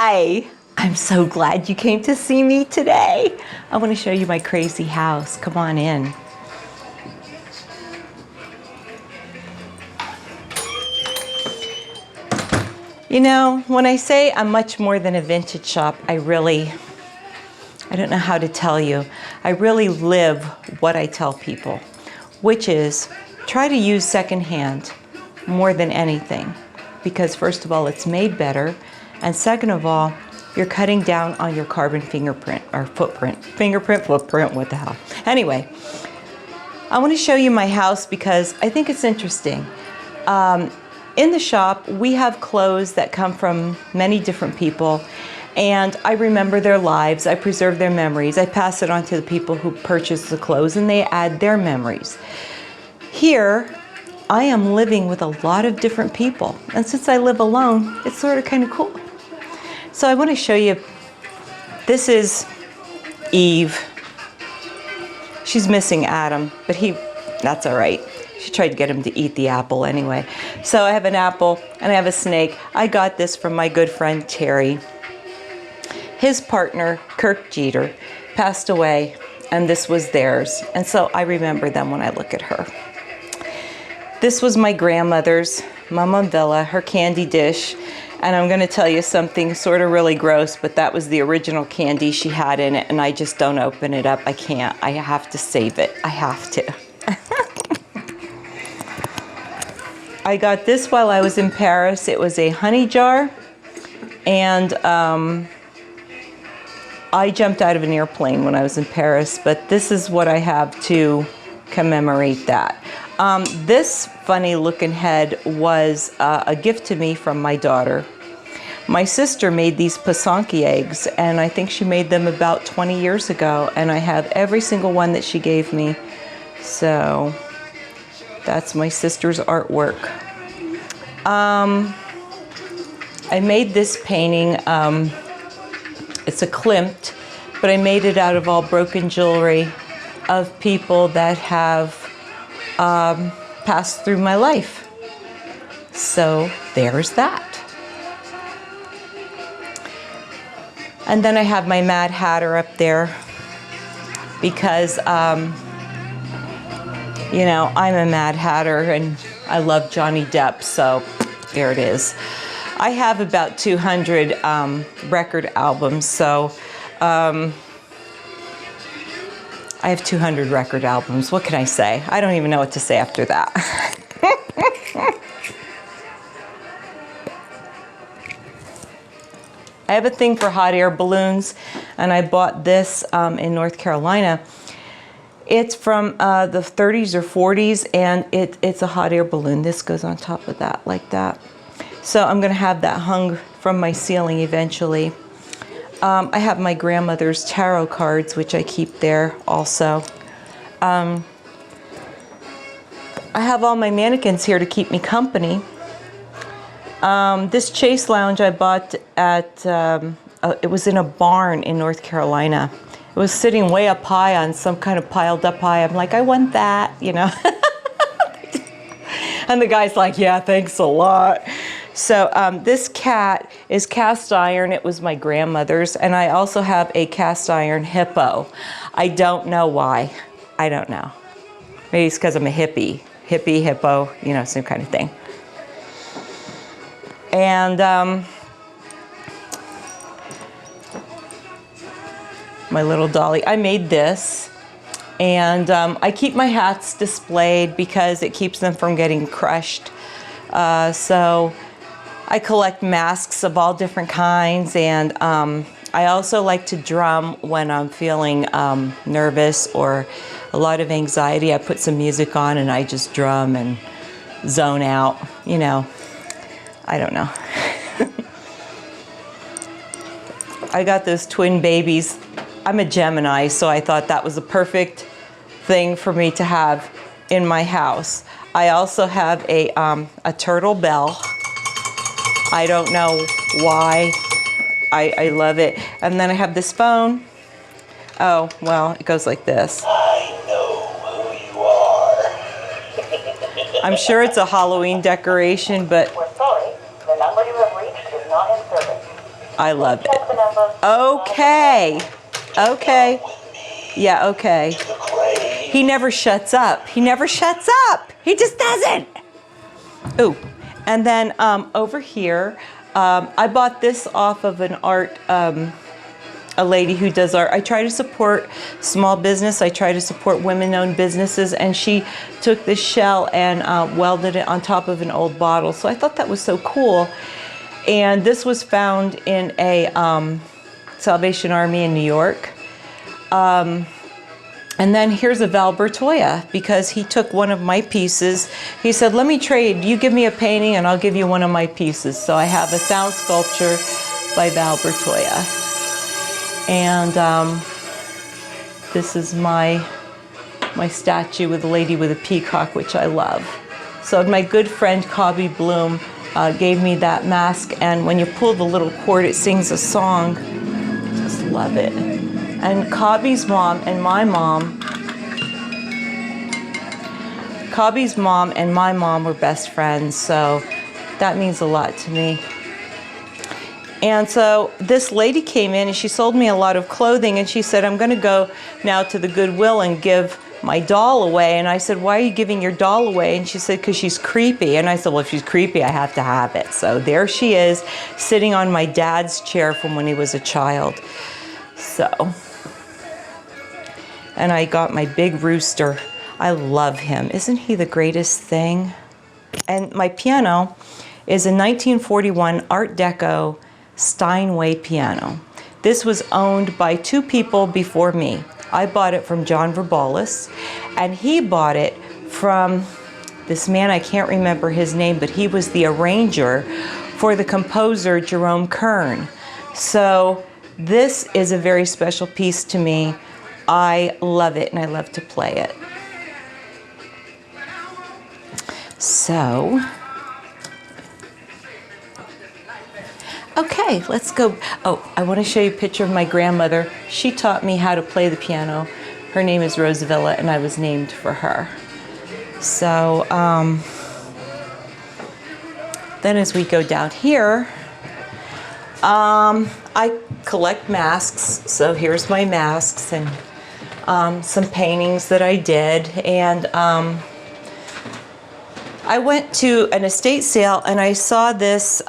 Hi! I'm so glad you came to see me today. I want to show you my crazy house. Come on in. You know, when I say I'm much more than a vintage shop, I don't know how to tell you. I really live what I tell people, which is try to use secondhand more than anything. Because first of all, it's made better. And second of all, you're cutting down on your carbon fingerprint or footprint. Fingerprint, footprint, what the hell. Anyway, I want to show you my house because I think it's interesting. In the shop, we have clothes that come from many different people, and I remember their lives, I preserve their memories, I pass it on to the people who purchase the clothes, and they add their memories. Here, I am living with a lot of different people, and since I live alone, it's sort of kind of cool. So I want to show you, this is Eve. She's missing Adam, but that's all right. She tried to get him to eat the apple anyway. So I have an apple and I have a snake. I got this from my good friend Terry. His partner, Kirk Jeter, passed away and this was theirs. And so I remember them when I look at her. This was my grandmother's, Mama Villa, her candy dish. And I'm gonna tell you something sort of really gross, but that was the original candy she had in it and I just don't open it up. I can't, I have to save it. I have to. I got this while I was in Paris. It was a honey jar, and I jumped out of an airplane when I was in Paris, but this is what I have to commemorate that. This funny looking head was a gift to me from my daughter. My sister made these Pasanki eggs, and I think she made them about 20 years ago, and I have every single one that she gave me. So that's my sister's artwork. I made this painting, it's a Klimt, but I made it out of all broken jewelry of people that have passed through my life. So there's that. And then I have my Mad Hatter up there because you know, I'm a Mad Hatter and I love Johnny Depp, so there it is. I have about 200 record albums, so I have 200 record albums. What can I say? I don't even know what to say after that. I have a thing for hot air balloons, and I bought this in North Carolina. It's from the 30s or 40s, and it's a hot air balloon. This goes on top of that, like that. So I'm gonna have that hung from my ceiling eventually. I have my grandmother's tarot cards, which I keep there also. I have all my mannequins here to keep me company. This Chase Lounge I bought at, it was in a barn in North Carolina. It was sitting way up high on some kind of piled up high. I'm like, I want that, you know. And the guy's like, yeah, thanks a lot. So this cat is cast iron. It was my grandmother's. And I also have a cast iron hippo. I don't know why. I don't know. Maybe it's because I'm a hippie. Hippie, hippo, you know, same kind of thing. And my little dolly. I made this, and I keep my hats displayed because it keeps them from getting crushed. So I collect masks of all different kinds, and I also like to drum when I'm feeling nervous or a lot of anxiety. I put some music on and I just drum and zone out, you know. I don't know. I got those twin babies. I'm a Gemini, so I thought that was the perfect thing for me to have in my house. I also have a turtle bell. I don't know why. I love it. And then I have this phone. Oh, well, it goes like this. I know who you are. I'm sure it's a Halloween decoration, but We're sorry, the number you have reached is not in service. I love it. Okay. Okay. Yeah, okay. He never shuts up. He never shuts up. He just doesn't. Ooh. And then over here, I bought this off of an art, a lady who does art. I try to support small business. I try to support women-owned businesses. And she took this shell and welded it on top of an old bottle. So I thought that was so cool. And this was found in a Salvation Army in New York. And then here's a Val Bertoia, because he took one of my pieces. He said, let me trade. You give me a painting and I'll give you one of my pieces. So I have a sound sculpture by Val Bertoia. And this is my statue with a lady with a peacock, which I love. So my good friend Cobby Bloom gave me that mask. And when you pull the little cord, it sings a song. Just love it. And Cobby's mom and my mom, were best friends, so that means a lot to me. And so this lady came in and she sold me a lot of clothing, and she said, I'm gonna go now to the Goodwill and give my doll away. And I said, why are you giving your doll away? And she said, because she's creepy. And I said, well, if she's creepy, I have to have it. So there she is, sitting on my dad's chair from when he was a child. So. And I got my big rooster. I love him. Isn't he the greatest thing? And my piano is a 1941 Art Deco Steinway piano. This was owned by two people before me. I bought it from John Verbalis, and he bought it from this man, I can't remember his name, but he was the arranger for the composer Jerome Kern. So this is a very special piece to me. I love it, and I love to play it. So, okay, let's go. Oh, I want to show you a picture of my grandmother. She taught me how to play the piano. Her name is Rosie, and I was named for her. So, then as we go down here, I collect masks. So here's my masks and some paintings that I did. And I went to an estate sale and I saw this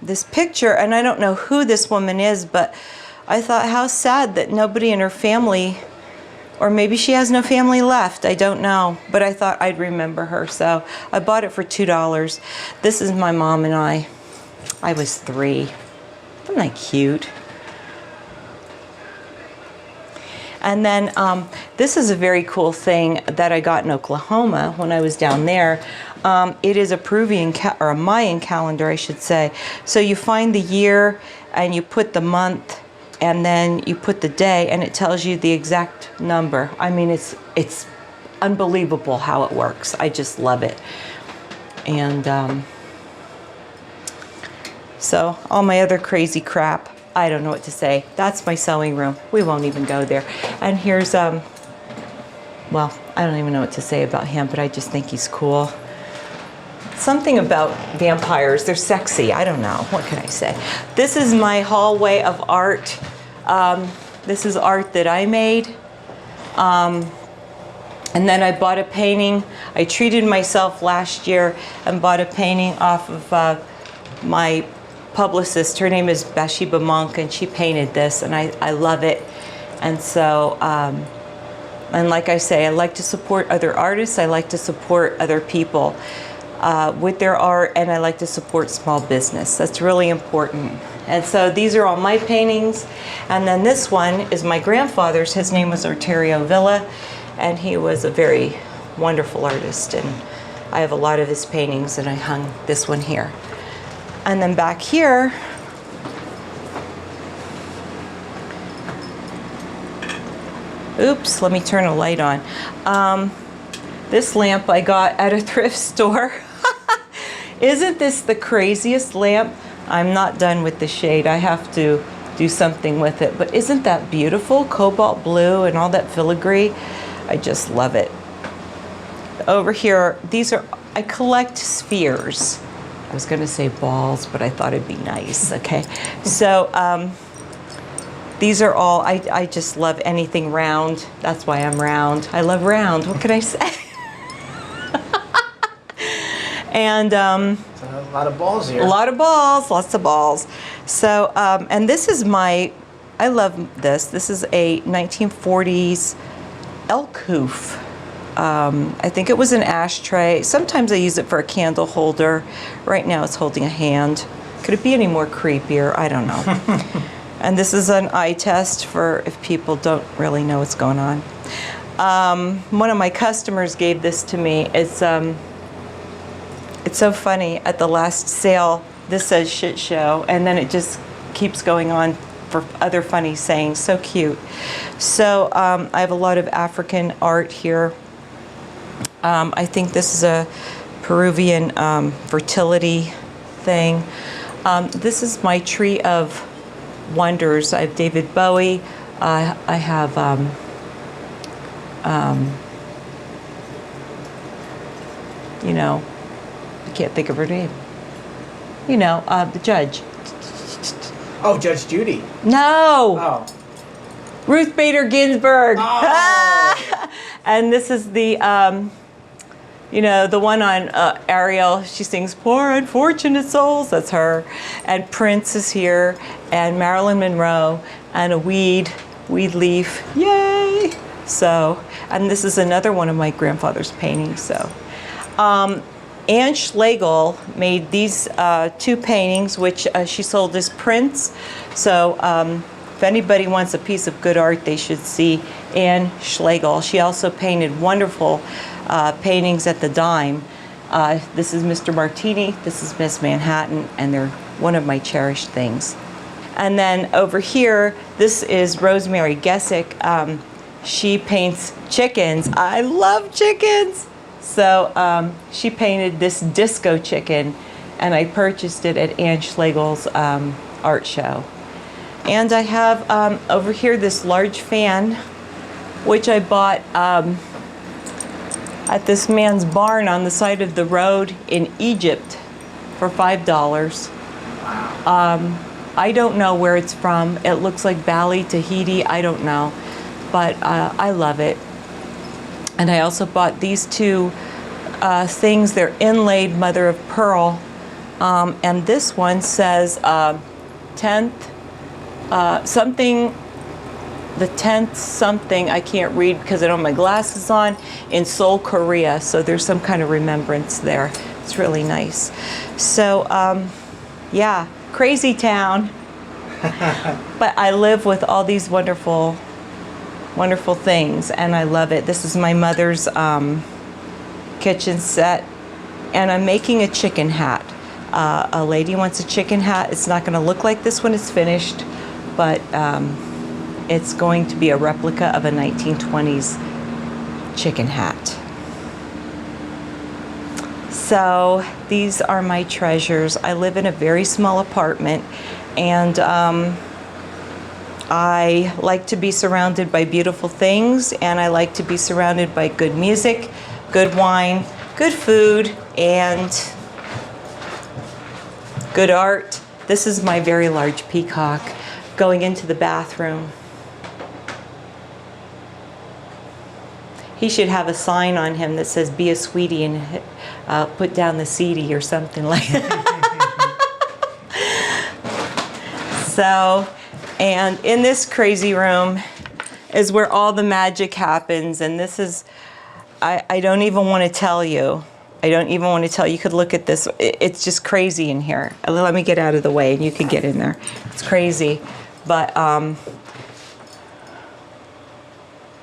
this picture, and I don't know who this woman is, but I thought, how sad that nobody in her family, or maybe she has no family left, I don't know, but I thought I'd remember her, so I bought it for $2. This is my mom and I. I was 3. Isn't that cute? And then this is a very cool thing that I got in Oklahoma when I was down there. It is a Peruvian, or a Mayan calendar, I should say. So you find the year and you put the month and then you put the day, and it tells you the exact number. I mean, it's unbelievable how it works. I just love it. And so all my other crazy crap, I don't know what to say. That's my sewing room. We won't even go there. And here's, well, I don't even know what to say about him, but I just think he's cool. Something about vampires, they're sexy. I don't know, what can I say? This is my hallway of art. This is art that I made. And then I bought a painting. I treated myself last year and bought a painting off of my publicist. Her name is Bathsheba Monk, and she painted this, and I love it. And so, and like I say, I like to support other artists. I like to support other people with their art, and I like to support small business. That's really important. And so these are all my paintings. And then this one is my grandfather's. His name was Arterio Villa, and he was a very wonderful artist. And I have a lot of his paintings, and I hung this one here. And then back here, oops, let me turn a light on. This lamp I got at a thrift store. Isn't this the craziest lamp? I'm not done with the shade. I have to do something with it. But isn't that beautiful? Cobalt blue and all that filigree. I just love it. Over here, these are, I collect spheres. I was going to say balls, but I thought it'd be nice. Okay. So these are all, I just love anything round. That's why I'm round. I love round. What can I say? And a lot of balls here. a lot of balls, lots of balls. So, and this is I love this. This is a 1940s elk hoof. I think it was an ashtray. Sometimes I use it for a candle holder. Right now it's holding a hand. Could it be any more creepier? I don't know. And this is an eye test for if people don't really know what's going on. One of my customers gave this to me. It's so funny. At the last sale, this says shit show, and then it just keeps going on for other funny sayings. So cute. So I have a lot of African art here. I think this is a Peruvian fertility thing. This is my tree of wonders. I have David Bowie. I have you know, I can't think of her name. You know, the judge. Oh, Judge Judy. No. Oh. Ruth Bader Ginsburg. Oh. And this is the, you know, the one on Ariel. She sings "Poor Unfortunate Souls." That's her. And Prince is here, and Marilyn Monroe, and a weed leaf. Yay! So, and this is another one of my grandfather's paintings. So, Anne Schlegel made these two paintings, which she sold as prints. So if anybody wants a piece of good art, they should see Anne Schlegel. She also painted wonderful paintings at the Dime. This is Mr. Martini, this is Miss Manhattan, and they're one of my cherished things. And then over here, this is Rosemary Gessick. She paints chickens. I love chickens. So she painted this disco chicken, and I purchased it at Anne Schlegel's art show. And I have over here this large fan, which I bought at this man's barn on the side of the road in Egypt for $5. Wow. I don't know where it's from. It looks like Bali, Tahiti. I don't know, but I love it. And I also bought these two things. They're inlaid mother of pearl. And this one says 10th something, the 10th something, I can't read because I don't have my glasses on, in Seoul, Korea. So there's some kind of remembrance there. It's really nice. So yeah, crazy town. But I live with all these wonderful things, and I love it. This is my mother's kitchen set, and I'm making a chicken hat. A lady wants a chicken hat. It's not going to look like this when it's finished, but it's going to be a replica of a 1920s chicken hat. So these are my treasures. I live in a very small apartment, and I like to be surrounded by beautiful things, and I like to be surrounded by good music, good wine, good food, and good art. This is my very large peacock going into the bathroom. He should have a sign on him that says "Be a sweetie" and put down the seedy or something like that. So, and in this crazy room is where all the magic happens. And this is, I don't even want to tell you. I don't even want to tell you. You could look at this. It's just crazy in here. Let me get out of the way and you can get in there. It's crazy. But,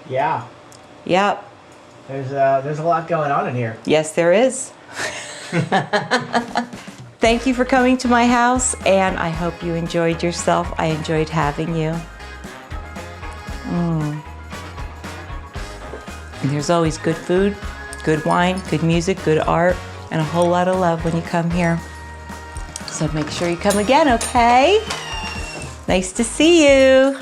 Yeah. yep. There's a lot going on in here. Yes, there is. Thank you for coming to my house, and I hope you enjoyed yourself. I enjoyed having you. And there's always good food, good wine, good music, good art, and a whole lot of love when you come here. So make sure you come again, okay? Nice to see you.